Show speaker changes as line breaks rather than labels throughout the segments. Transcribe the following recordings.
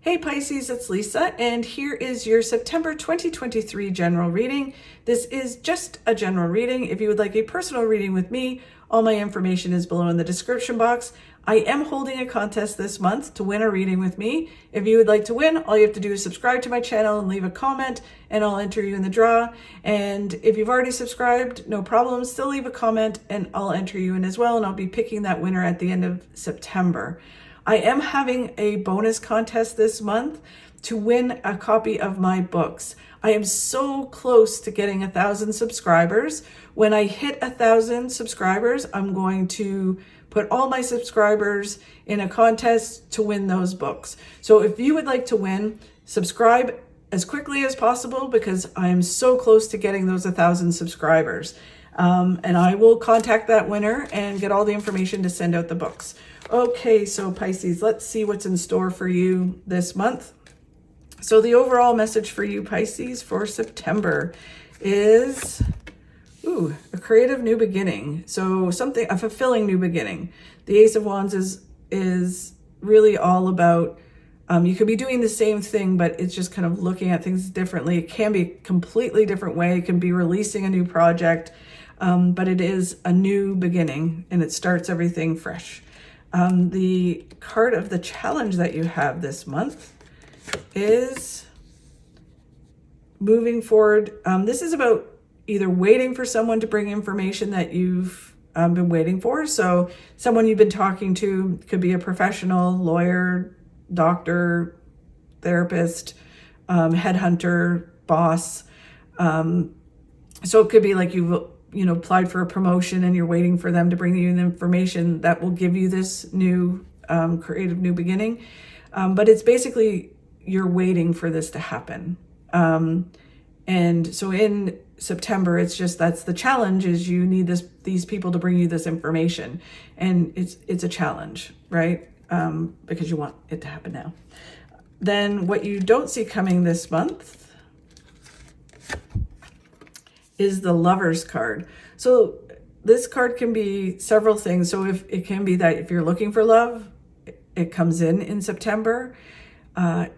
Hey Pisces, it's Lisa, and here is your September 2023 general reading. This is just a general reading. If you would like a personal reading with me, all my information is below in the description box. I am holding a contest this month to win a reading with me. If you would like to win, all you have to do is subscribe to my channel and leave a comment, and I'll enter you in the draw. And if you've already subscribed, no problem, still leave a comment and I'll enter you in as well, and I'll be picking that winner at the end of September. I am having a bonus contest this month to win a copy of my books. I am so close to getting 1,000 subscribers. When I hit 1,000 subscribers, I'm going to put all my subscribers in a contest to win those books. So if you would like to win, subscribe as quickly as possible because I am so close to getting those 1,000 subscribers. And I will contact that winner and get all the information to send out the books. Okay, so Pisces, let's see what's in store for you this month. So the overall message for you, Pisces, for September is, a creative new beginning. So a fulfilling new beginning. The Ace of Wands is really all about, you could be doing the same thing, but it's just kind of looking at things differently. It can be a completely different way. It can be releasing a new project, but it is a new beginning and it starts everything fresh. The card of the challenge that you have this month is moving forward. This is about either waiting for someone to bring information that you've been waiting for. So someone you've been talking to could be a professional, lawyer, doctor, therapist, headhunter, boss. So it could be like you've applied for a promotion and you're waiting for them to bring you the information that will give you this new creative new beginning. But it's basically you're waiting for this to happen. And so in September, it's just, that's the challenge, is you need these people to bring you this information. And it's a challenge, right? Because you want it to happen now. Then what you don't see coming this month is the Lovers card. So this card can be several things. So if it can be that if you're looking for love, it comes in September.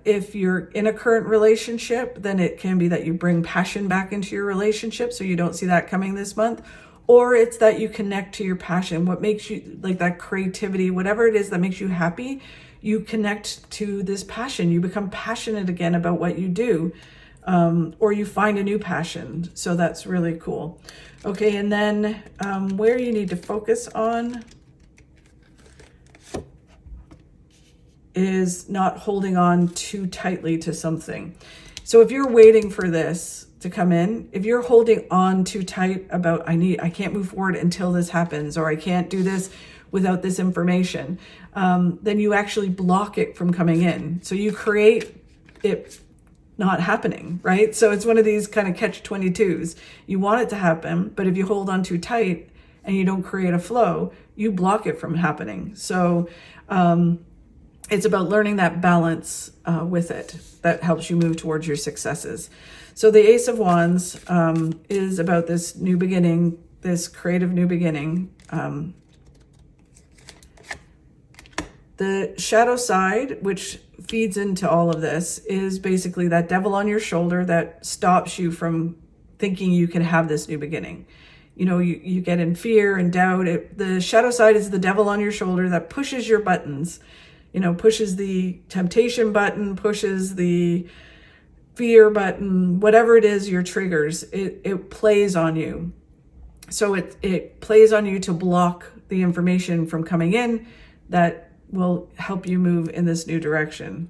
If you're in a current relationship, then it can be that you bring passion back into your relationship. So you don't see that coming this month. Or it's that you connect to your passion, what makes you, like that creativity, whatever it is that makes you happy, you connect to this passion. You become passionate again about what you do. Or you find a new passion. So that's really cool. Okay, and then where you need to focus on is not holding on too tightly to something. So if you're waiting for this to come in, if you're holding on too tight about, I can't move forward until this happens, or I can't do this without this information, then you actually block it from coming in. So you create it not happening, right? So it's one of these kind of catch-22s. You want it to happen, but if you hold on too tight and you don't create a flow, you block it from happening. So it's about learning that balance with it that helps you move towards your successes. So the Ace of Wands is about this new beginning, this creative new beginning. The shadow side, which feeds into all of this, is basically that devil on your shoulder that stops you from thinking you can have this new beginning. You get in fear and doubt. The shadow side is the devil on your shoulder that pushes your buttons, pushes the temptation button, pushes the fear button, whatever it is, your triggers, it plays on you. So it plays on you to block the information from coming in that will help you move in this new direction.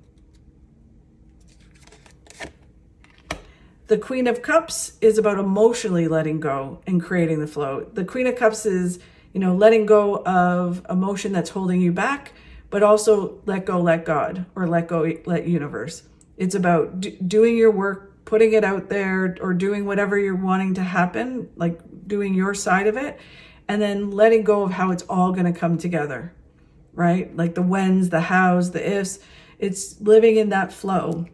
The Queen of Cups is about emotionally letting go and creating the flow. The Queen of Cups is, letting go of emotion that's holding you back, but also let go, let God, or let go, let universe. It's about doing your work, putting it out there, or doing whatever you're wanting to happen, like doing your side of it, and then letting go of how it's all going to come together. Right? Like the whens, the hows, the ifs, it's living in that flow.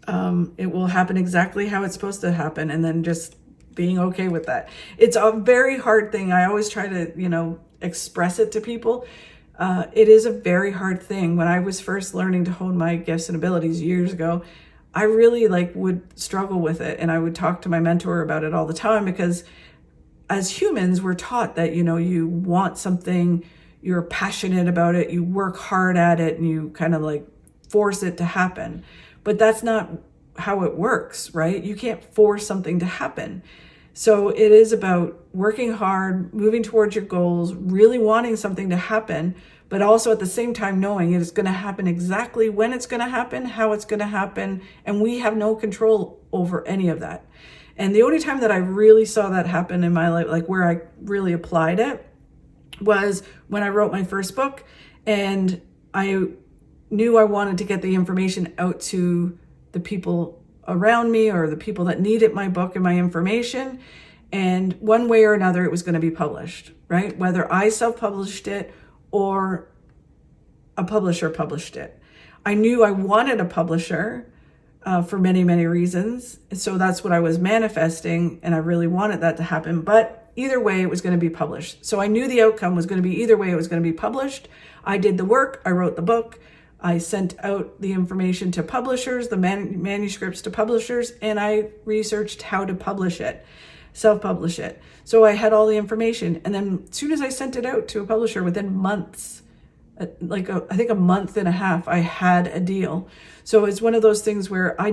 It will happen exactly how it's supposed to happen, and then just being okay with that. It's a very hard thing. I always try to, express it to people. It is a very hard thing. When I was first learning to hone my gifts and abilities years ago, I really would struggle with it. And I would talk to my mentor about it all the time, because as humans, we're taught that, you want something, you're passionate about it, you work hard at it, and you kind of force it to happen. But that's not how it works, right? You can't force something to happen. So it is about working hard, moving towards your goals, really wanting something to happen, but also at the same time knowing it is going to happen exactly when it's going to happen, how it's going to happen, and we have no control over any of that. And the only time that I really saw that happen in my life, where I really applied it, was when I wrote my first book, and I knew I wanted to get the information out to the people around me, or the people that needed my book and my information. And one way or another, it was going to be published, right? Whether I self-published it or a publisher published it. I knew I wanted a publisher for many, many reasons. So that's what I was manifesting, and I really wanted that to happen. But either way, it was going to be published. So I knew the outcome was going to be either way, it was going to be published. I did the work. I wrote the book. I sent out the information to publishers, the manuscripts to publishers, and I researched how to publish it, self-publish it. So I had all the information. And then as soon as I sent it out to a publisher, within months, I think a month and a half, I had a deal. So it's one of those things where I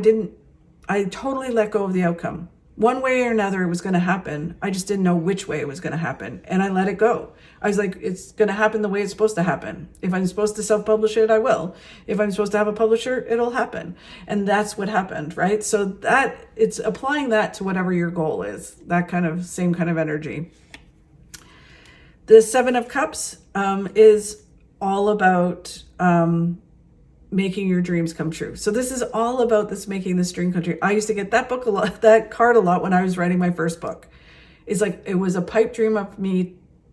totally let go of the outcome. One way or another, it was going to happen. I just didn't know which way it was going to happen. And I let it go. I was like, it's going to happen the way it's supposed to happen. If I'm supposed to self-publish it, I will. If I'm supposed to have a publisher, it'll happen. And that's what happened, right? So that it's applying that to whatever your goal is, that same kind of energy. The Seven of Cups is all about making your dreams come true. So this is all about making this dream come true. I used to get that card a lot when I was writing my first book. It's it was a pipe dream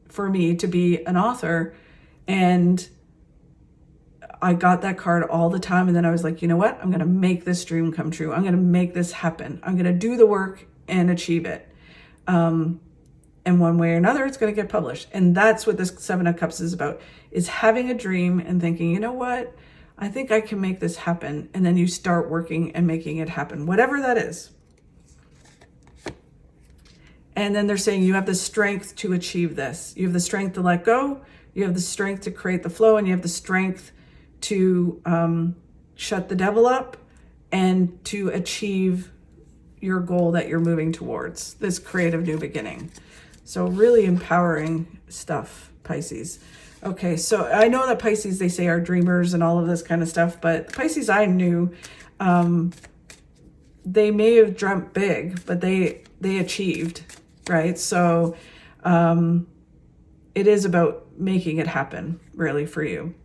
for me to be an author, and I got that card all the time. And then I was like, you know what? I'm going to make this dream come true. I'm going to make this happen. I'm going to do the work and achieve it. And one way or another, it's going to get published. And that's what this Seven of Cups is about, is having a dream and thinking, you know what? I think I can make this happen. And then you start working and making it happen, whatever that is. And then they're saying you have the strength to achieve this. You have the strength to let go. You have the strength to create the flow, and you have the strength to shut the devil up and to achieve your goal that you're moving towards, this creative new beginning. So really empowering stuff, Pisces. Okay, so I know that Pisces, they say, are dreamers and all of this kind of stuff, but Pisces I knew, they may have dreamt big, but they achieved, right? So it is about making it happen, really, for you.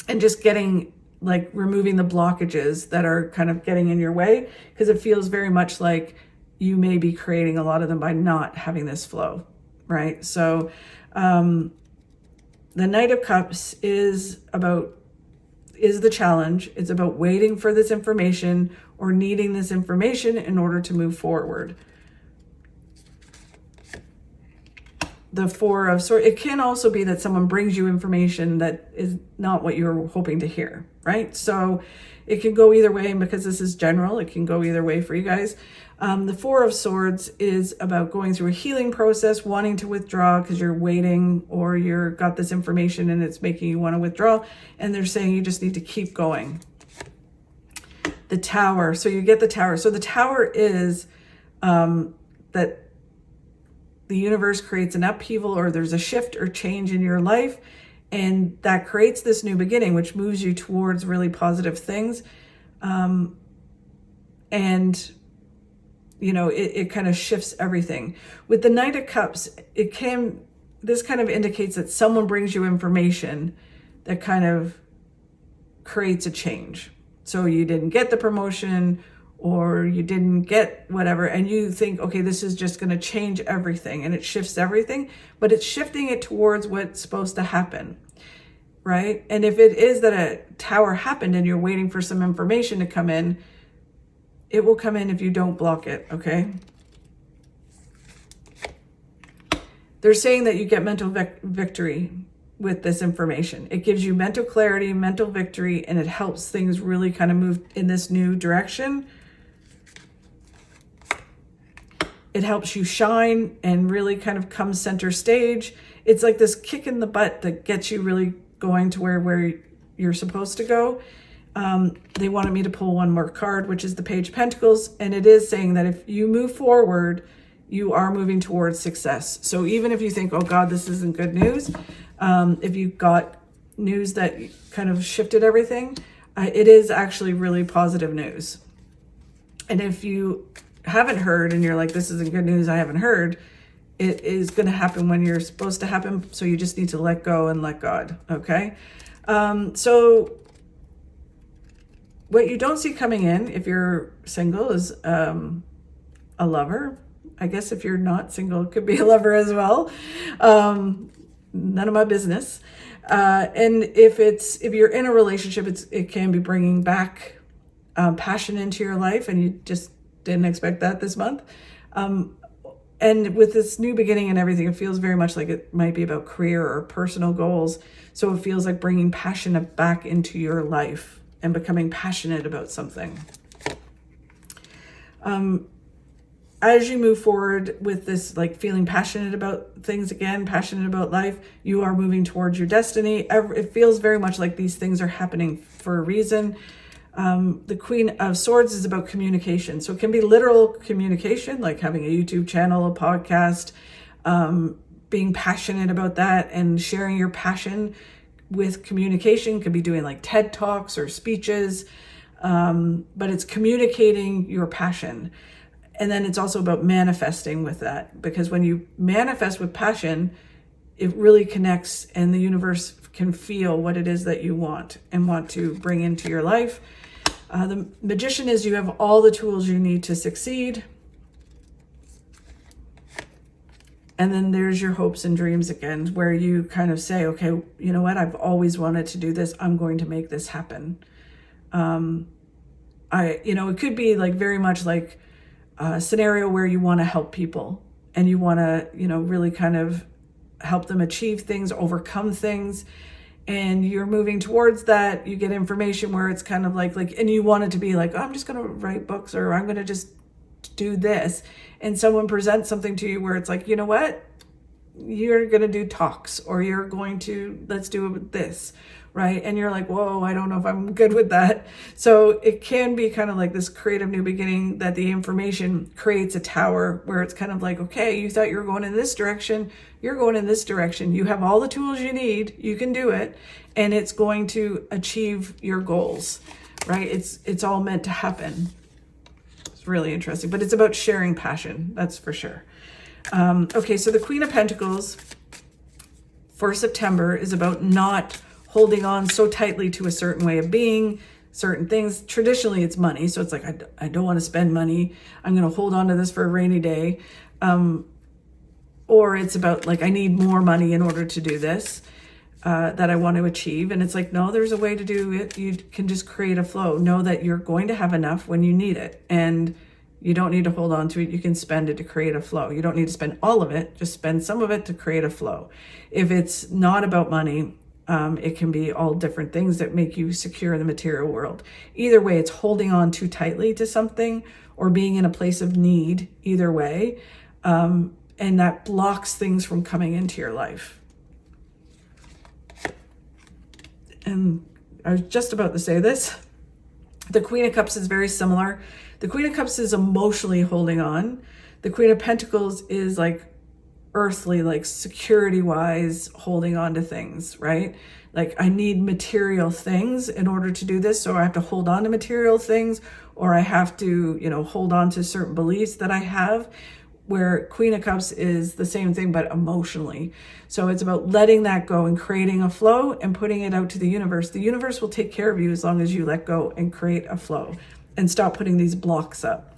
And just getting, removing the blockages that are kind of getting in your way, because it feels very much like you may be creating a lot of them by not having this flow, right? So the Knight of Cups is the challenge. It's about waiting for this information or needing this information in order to move forward. The Four of Swords, it can also be that someone brings you information that is not what you're hoping to hear, right? So it can go either way, and because this is general, it can go either way for you guys. The Four of Swords is about going through a healing process, wanting to withdraw because you're waiting, or you're got this information and it's making you want to withdraw. And they're saying you just need to keep going. The Tower. So you get the Tower. So the Tower is that the universe creates an upheaval, or there's a shift or change in your life, and that creates this new beginning, which moves you towards really positive things. And it kind of shifts everything. With the Knight of Cups, this kind of indicates that someone brings you information that kind of creates a change. So you didn't get the promotion, or you didn't get whatever, and you think, okay, this is just going to change everything, and it shifts everything, but it's shifting it towards what's supposed to happen, right? And if it is that a tower happened and you're waiting for some information to come in, it will come in if you don't block it, okay? They're saying that you get mental victory. with this information. It gives you mental clarity, mental victory, and it helps things really kind of move in this new direction. It helps you shine and really kind of come center stage. It's like this kick in the butt that gets you really going to where you're supposed to go. They wanted me to pull one more card, which is the Page of Pentacles. And it is saying that if you move forward, you are moving towards success. So even if you think, oh God, this isn't good news, if you got news that kind of shifted everything, it is actually really positive news. And if you haven't heard and you're like, this isn't good news, I haven't heard, it is going to happen when you're supposed to happen. So you just need to let go and let God. Okay. So what you don't see coming in if you're single is a lover. I guess if you're not single, it could be a lover as well. None of my business. And if you're in a relationship, it can be bringing back passion into your life, and you just didn't expect that this month. And with this new beginning and everything, it feels very much like it might be about career or personal goals. So it feels like bringing passion back into your life and becoming passionate about something. As you move forward with this, like feeling passionate about things again, passionate about life, you are moving towards your destiny. It feels very much like these things are happening for a reason. The Queen of Swords is about communication. So it can be literal communication, like having a YouTube channel, a podcast, being passionate about that and sharing your passion with communication. Could be doing like TED Talks or speeches, but it's communicating your passion. And then it's also about manifesting with that, because when you manifest with passion, it really connects and the universe can feel what it is that you want and want to bring into your life. The Magician is you have all the tools you need to succeed. And then there's your hopes and dreams again, where you kind of say, okay, you know what? I've always wanted to do this. I'm going to make this happen. It could be like very much like a scenario where you want to help people and you want to, really kind of help them achieve things, overcome things. And you're moving towards that. You get information where it's kind of like, and you want it to be like, oh, I'm just going to write books, or I'm going to just do this. And someone presents something to you where it's like, you know what? You're going to do talks, or you're going to, let's do this, right? And you're like, whoa, I don't know if I'm good with that. So it can be kind of like this creative new beginning, that the information creates a tower where it's kind of like, okay, you thought you were going in this direction. You're going in this direction. You have all the tools you need. You can do it. And it's going to achieve your goals, right? It's all meant to happen. It's really interesting, but it's about sharing passion. That's for sure. Okay, so the Queen of Pentacles for September is about not holding on so tightly to a certain way of being, certain things. Traditionally, it's money. So it's like, I don't want to spend money. I'm going to hold on to this for a rainy day. Or it's about like, I need more money in order to do this that I want to achieve. And it's like, no, there's a way to do it. You can just create a flow. Know that you're going to have enough when you need it. And you don't need to hold on to it. You can spend it to create a flow. You don't need to spend all of it. Just spend some of it to create a flow. If it's not about money, it can be all different things that make you secure in the material world. Either way, it's holding on too tightly to something or being in a place of need, either way. And that blocks things from coming into your life. And I was just about to say this. The Queen of Cups is very similar. The Queen of Cups is emotionally holding on. The Queen of Pentacles is like earthly, like security-wise, holding on to things, right? Like, I need material things in order to do this. So I have to hold on to material things, or I have to, hold on to certain beliefs that I have. Where Queen of Cups is the same thing, but emotionally. So it's about letting that go and creating a flow and putting it out to the universe. The universe will take care of you as long as you let go and create a flow and stop putting these blocks up.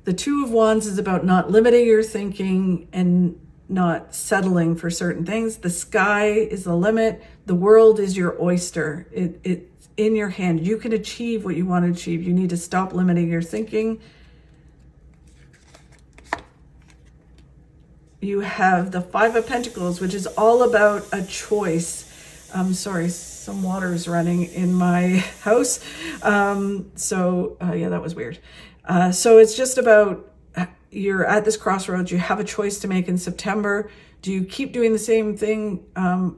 The Two of Wands is about not limiting your thinking and not settling for certain things. The sky is the limit. The world is your oyster. It's in your hand. You can achieve what you want to achieve. You need to stop limiting your thinking. you have the Five of Pentacles, which is all about a choice. I'm sorry, some water is running in my house. Yeah, that was weird. So it's just about, you're at this crossroads. You have a choice to make in September. Do you keep doing the same thing,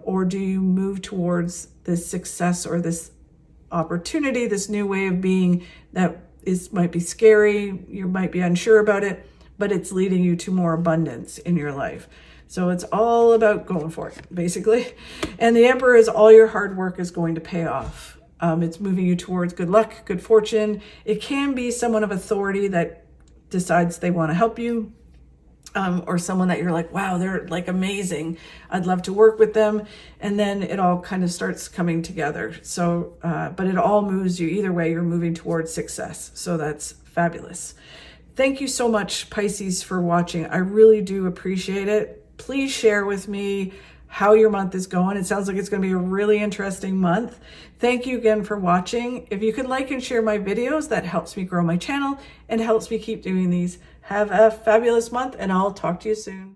or do you move towards this success or this opportunity, this new way of being that might be scary, you might be unsure about it, but it's leading you to more abundance in your life. So it's all about going for it, basically. And the Emperor is all your hard work is going to pay off. It's moving you towards good luck, good fortune. It can be someone of authority that decides they want to help you, or someone that you're like, wow, they're like amazing, I'd love to work with them. And then it all kind of starts coming together. So, but it all moves you either way, you're moving towards success. So that's fabulous. Thank you so much, Pisces, for watching. I really do appreciate it. Please share with me how your month is going. It sounds like it's going to be a really interesting month. Thank you again for watching. If you could like and share my videos, that helps me grow my channel and helps me keep doing these. Have a fabulous month, and I'll talk to you soon.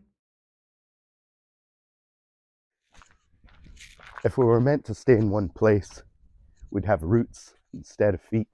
If we were meant to stay in one place, we'd have roots instead of feet.